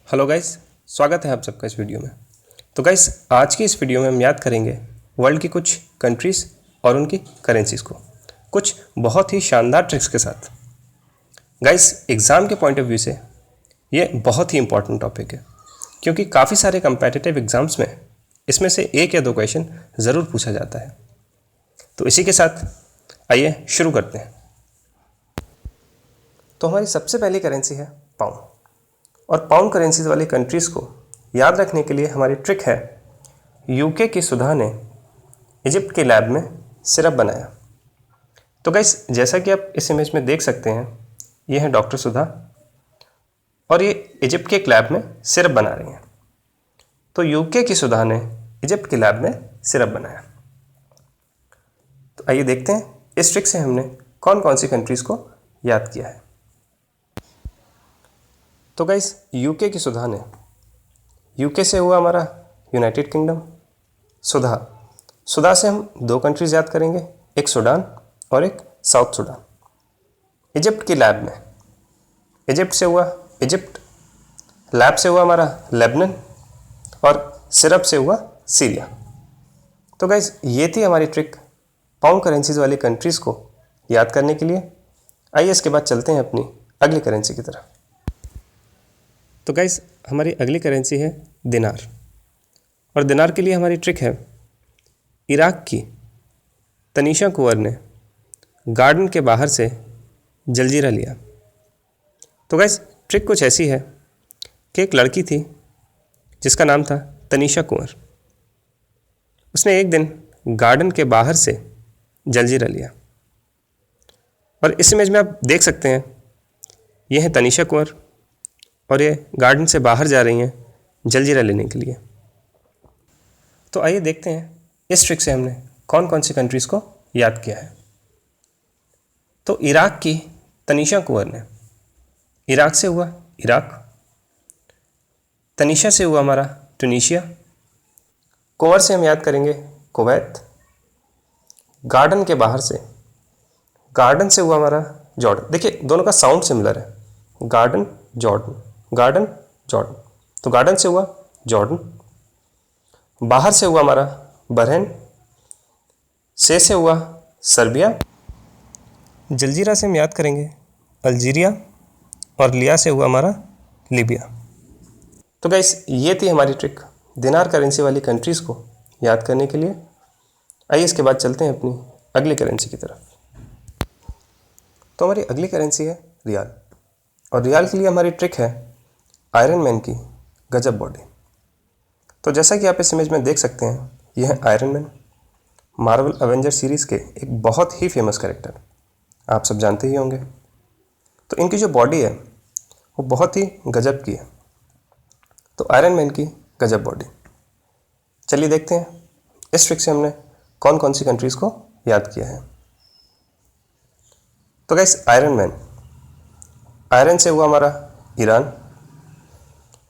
Hello guys, स्वागत है आप सबका इस वीडियो में। तो गाइस, आज की इस वीडियो में हम याद करेंगे वर्ल्ड की कुछ कंट्रीज़ और उनकी करेंसीज़ को कुछ बहुत ही शानदार ट्रिक्स के साथ। गाइस, एग्ज़ाम के पॉइंट ऑफ व्यू से ये बहुत ही इंपॉर्टेंट टॉपिक है, क्योंकि काफ़ी सारे कंपेटिटिव एग्ज़ाम्स में इसमें से एक या दो क्वेश्चन ज़रूर पूछा जाता है। तो इसी के साथ आइए शुरू करते हैं। तो हमारी सबसे पहली करेंसी है पाउंड, और पाउंड करेंसीज वाली कंट्रीज़ को याद रखने के लिए हमारी ट्रिक है। यूके की सुधा ने इजिप्ट के लैब में सिरप बनाया। तो गाइस, जैसा कि आप इस इमेज में देख सकते हैं, ये है डॉक्टर सुधा और ये इजिप्ट के एक लैब में सिरप बना रही हैं। तो यूके की सुधा ने इजिप्ट के लैब में सिरप बनाया। तो आइए देखते हैं इस ट्रिक से हमने कौन कौन सी कंट्रीज़ को याद किया है। तो गाइस, यूके की सुधा ने, यूके से हुआ हमारा यूनाइटेड किंगडम। सुधा से हम दो कंट्रीज याद करेंगे, एक सूडान और एक साउथ सूडान। इजिप्ट की लैब में, इजिप्ट से हुआ इजिप्ट, लैब से हुआ हमारा लेबनान और सिरप से हुआ सीरिया। तो गाइस, ये थी हमारी ट्रिक पाउंड करेंसीज वाली कंट्रीज़ को याद करने के लिए। आइए इसके बाद चलते हैं अपनी अगली करेंसी की तरफ। तो गाइस, हमारी अगली करेंसी है दिनार, और दिनार के लिए हमारी ट्रिक है। इराक की तनीषा कुंवर ने गार्डन के बाहर से जलजीरा लिया। तो गाइस, ट्रिक कुछ ऐसी है कि एक लड़की थी जिसका नाम था तनीषा कुंवर। उसने एक दिन गार्डन के बाहर से जलजीरा लिया, और इस इमेज में आप देख सकते हैं, यह है तनीषा कुंवर और ये गार्डन से बाहर जा रही हैं जलजीरा लेने के लिए। तो आइए देखते हैं इस ट्रिक से हमने कौन कौन सी कंट्रीज़ को याद किया है। तो इराक की तनीषा कुंवर ने, इराक से हुआ इराक, तनीषा से हुआ हमारा ट्यूनीशिया, कुंवर से हम याद करेंगे कुवैत, गार्डन के बाहर से, गार्डन से हुआ हमारा जॉर्डन। देखिए, दोनों का साउंड सिमिलर है, गार्डन जॉर्डन, गार्डन जॉर्डन। तो गार्डन से हुआ जॉर्डन, बाहर से हुआ हमारा बहरीन, से हुआ सर्बिया, जलजीरा से हम याद करेंगे अल्जीरिया, और लिया से हुआ हमारा लीबिया। तो गाइस, ये थी हमारी ट्रिक दिनार करेंसी वाली कंट्रीज़ को याद करने के लिए। आइए इसके बाद चलते हैं अपनी अगली करेंसी की तरफ। तो हमारी अगली करेंसी है रियाल, और रियाल के लिए हमारी ट्रिक है आयरन मैन की गजब बॉडी। तो जैसा कि आप इस इमेज में देख सकते हैं, यह है iron man, Marvel Avenger series के एक बहुत ही फेमस कैरेक्टर, आप सब जानते ही होंगे। तो इनकी जो बॉडी है वो बहुत ही गजब की है। तो आयरन मैन की गजब बॉडी। चलिए देखते हैं इस ट्रिक से हमने कौन कौन सी कंट्रीज़ को याद किया है। तो गाइस, आयरन मैन, आयरन से हुआ हमारा ईरान,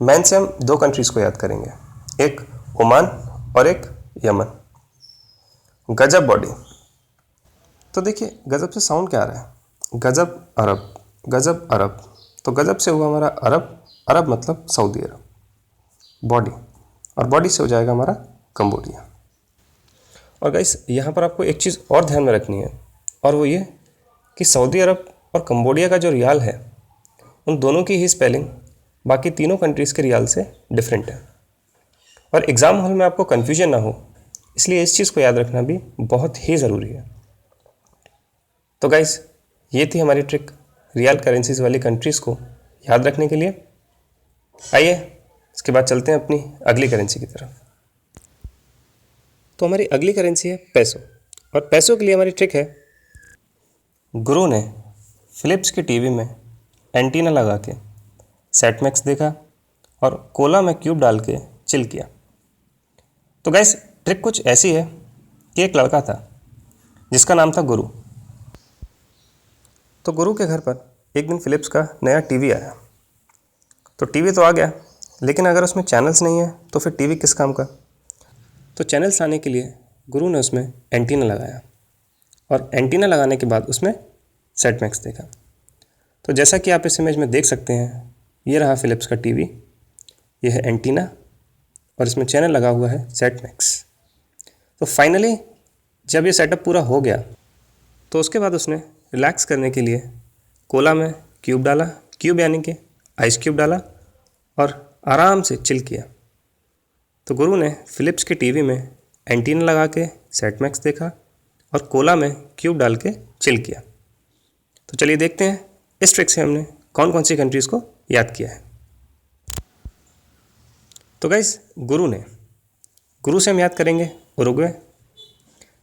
मैन से हम दो कंट्रीज़ को याद करेंगे, एक ओमान और एक यमन। गजब बॉडी, तो देखिए गजब से साउंड क्या आ रहा है, गजब अरब, गजब अरब। तो गजब से हुआ हमारा अरब, अरब मतलब सऊदी अरब, बॉडी, और बॉडी से हो जाएगा हमारा कंबोडिया। और गाइस, यहाँ पर आपको एक चीज़ और ध्यान में रखनी है, और वो ये कि सऊदी अरब और कंबोडिया का जो रियाल है, उन दोनों की ही स्पेलिंग बाकी तीनों कंट्रीज़ के रियाल से डिफरेंट है। और एग्ज़ाम हॉल में आपको कन्फ्यूजन ना हो, इसलिए इस चीज़ को याद रखना भी बहुत ही ज़रूरी है। तो गाइस, ये थी हमारी ट्रिक रियल करेंसीज वाली कंट्रीज़ को याद रखने के लिए। आइए इसके बाद चलते हैं अपनी अगली करेंसी की तरफ। तो हमारी अगली करेंसी है पैसो, और पैसो के लिए हमारी ट्रिक है। गुरु ने फिलिप्स की टीवी में एंटीना लगा के सेटमैक्स देखा और कोला में क्यूब डाल के चिल किया। तो गैस, ट्रिक कुछ ऐसी है कि एक लड़का था जिसका नाम था गुरु। तो गुरु के घर पर एक दिन फिलिप्स का नया टीवी आया। तो टीवी तो आ गया, लेकिन अगर उसमें चैनल्स नहीं है तो फिर टीवी किस काम का। तो चैनल्स आने के लिए गुरु ने उसमें एंटीना लगाया, और एंटीना लगाने के बाद उसमें सेटमैक्स देखा। तो जैसा कि आप इस इमेज में देख सकते हैं, ये रहा फिलिप्स का टीवी, यह है एंटीना और इसमें चैनल लगा हुआ है सेट मैक्स। तो फाइनली जब ये सेटअप पूरा हो गया तो उसके बाद उसने रिलैक्स करने के लिए कोला में क्यूब डाला, क्यूब यानी कि आइस क्यूब डाला और आराम से चिल किया। तो गुरु ने फिलिप्स के टीवी में एंटीना लगा के सेट मैक्स देखा और कोला में क्यूब डाल के चिल किया। तो चलिए देखते हैं इस ट्रिक से हमने कौन कौन सी कंट्रीज़ को याद किया है। तो गाइस गुरु से हम याद करेंगे उरुग्वे।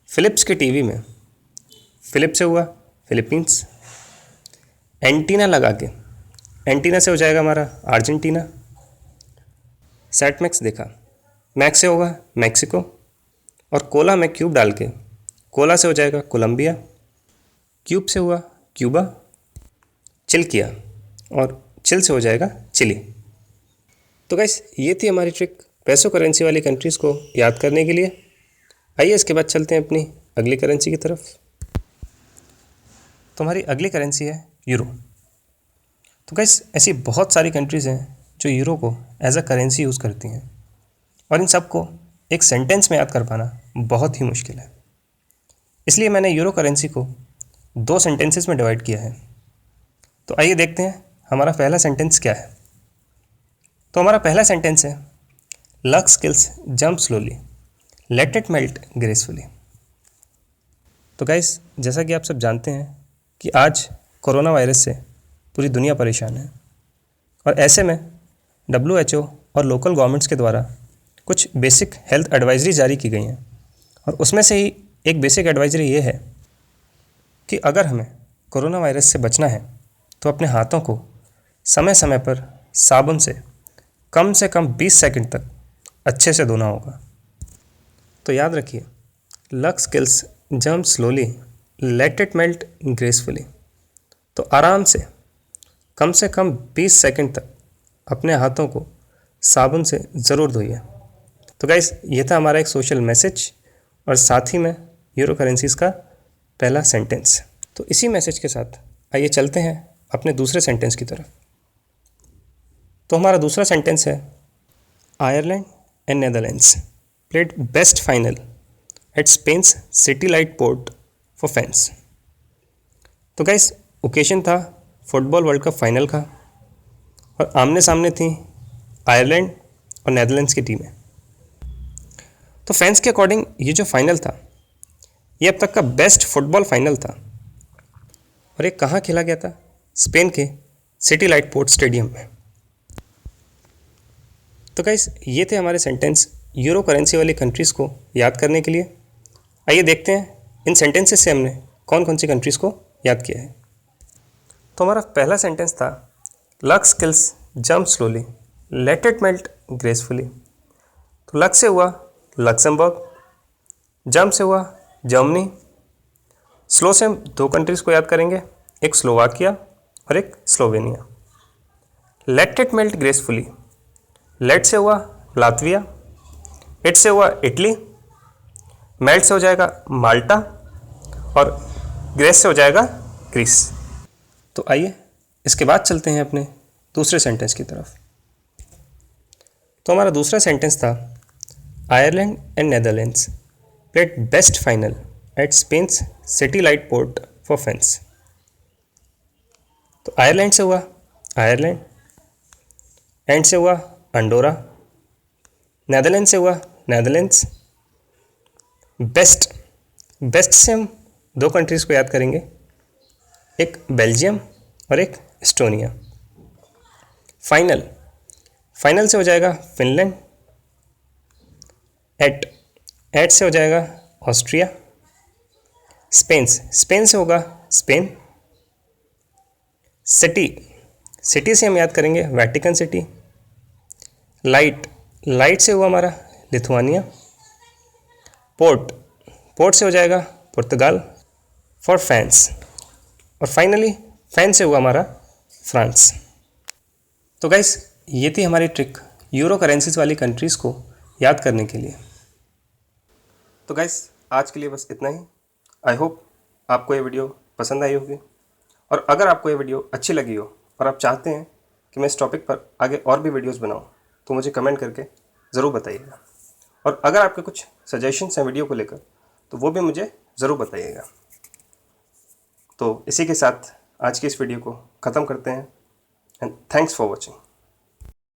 फिलिप्स के टीवी में फिलिप से हुआ फिलीपींस। एंटीना लगा के एंटीना से हो जाएगा हमारा अर्जेंटीना। सेट मैक्स देखा, मैक्स से होगा मैक्सिको। और कोला में क्यूब डाल के कोला से हो जाएगा कोलंबिया। क्यूब से हुआ क्यूबा। चिल किया और चिल से हो जाएगा चिली। तो गाइस ये थी हमारी ट्रिक पेसो करेंसी वाली कंट्रीज़ को याद करने के लिए। आइए इसके बाद चलते हैं अपनी अगली करेंसी की तरफ। तो हमारी अगली करेंसी है यूरो। तो गाइस ऐसी बहुत सारी कंट्रीज़ हैं जो यूरो को एज अ करेंसी यूज़ करती हैं और इन सबको एक सेंटेंस में याद कर पाना बहुत ही मुश्किल है। इसलिए मैंने यूरो करेंसी को 2 सेंटेंसेस में डिवाइड किया है। तो आइए देखते हैं हमारा पहला सेंटेंस क्या है। तो हमारा पहला सेंटेंस है luck skills jump slowly, late it melt gracefully. तो गाइस जैसा कि आप सब जानते हैं कि आज कोरोना वायरस से पूरी दुनिया परेशान है और ऐसे में WHO और लोकल गवर्नमेंट्स के द्वारा कुछ बेसिक हेल्थ एडवाइजरी जारी की गई हैं और उसमें से ही एक बेसिक एडवाइजरी ये है कि अगर हमें कोरोना वायरस से बचना है तो अपने हाथों को समय समय पर साबुन से कम 20 सेकंड तक अच्छे से धोना होगा। तो याद रखिए luck skills jump slowly, late it melt gracefully. तो आराम से कम 20 सेकंड तक अपने हाथों को साबुन से ज़रूर धोइए। तो गाइस ये था हमारा एक सोशल मैसेज और साथ ही में यूरो करेंसीज़ का पहला सेंटेंस। तो इसी मैसेज के साथ आइए चलते हैं अपने दूसरे सेंटेंस की तरफ। तो हमारा दूसरा सेंटेंस है Ireland and Netherlands played best final at Spain's city light port for fans. तो गाइस ओकेशन था फुटबॉल वर्ल्ड कप फाइनल का और आमने सामने थी आयरलैंड और नेदरलैंड्स की टीमें। तो फैंस के अकॉर्डिंग ये जो फाइनल था ये अब तक का बेस्ट फुटबॉल फाइनल था और ये कहाँ खेला गया था? स्पेन के सिटी लाइट पोर्ट स्टेडियम में। तो गाइस ये थे हमारे सेंटेंस यूरो करेंसी वाली कंट्रीज़ को याद करने के लिए। आइए देखते हैं इन सेंटेंसेस से हमने कौन कौन सी कंट्रीज़ को याद किया है। तो हमारा पहला सेंटेंस था luck skills jump slowly, late it melt gracefully. तो लक से हुआ लक्समबर्ग, जंप से हुआ जर्मनी, स्लो से हम 2 कंट्रीज़ को याद करेंगे, एक स्लोवाकिया और एक Slovenia. Let it melt gracefully, let से हुआ लातविया, इट से हुआ इटली, मेल्ट से हो जाएगा माल्टा और ग्रेस से हो जाएगा ग्रीस। तो आइए इसके बाद चलते हैं अपने दूसरे सेंटेंस की तरफ। तो हमारा दूसरा सेंटेंस था Ireland and Netherlands played best final at Spain's city light port for fans. तो आयरलैंड से हुआ आयरलैंड, एंड से हुआ अंडोरा, नेदरलैंड से हुआ नेदरलैंड्स। बेस्ट से हम 2 कंट्रीज़ को याद करेंगे, एक बेल्जियम और एक एस्टोनिया। फाइनल से हो जाएगा फिनलैंड, एट से हो जाएगा ऑस्ट्रिया, स्पेन से होगा स्पेन। सिटी से हम याद करेंगे वेटिकन सिटी। लाइट से हुआ हमारा लिथुआनिया। पोर्ट से हो जाएगा पुर्तगाल फॉर फैंस। और फाइनली फैन से हुआ हमारा फ्रांस। तो गाइस ये थी हमारी ट्रिक यूरो करेंसीज वाली कंट्रीज़ को याद करने के लिए। तो गाइस आज के लिए बस इतना ही। आई होप आपको ये वीडियो पसंद आई होगी और अगर आपको ये वीडियो अच्छी लगी हो और आप चाहते हैं कि मैं इस टॉपिक पर आगे और भी वीडियोस बनाऊं तो मुझे कमेंट करके ज़रूर बताइएगा। और अगर आपके कुछ सजेशंस हैं वीडियो को लेकर तो वो भी मुझे ज़रूर बताइएगा। तो इसी के साथ आज की इस वीडियो को ख़त्म करते हैं एंड थैंक्स फॉर वॉचिंग।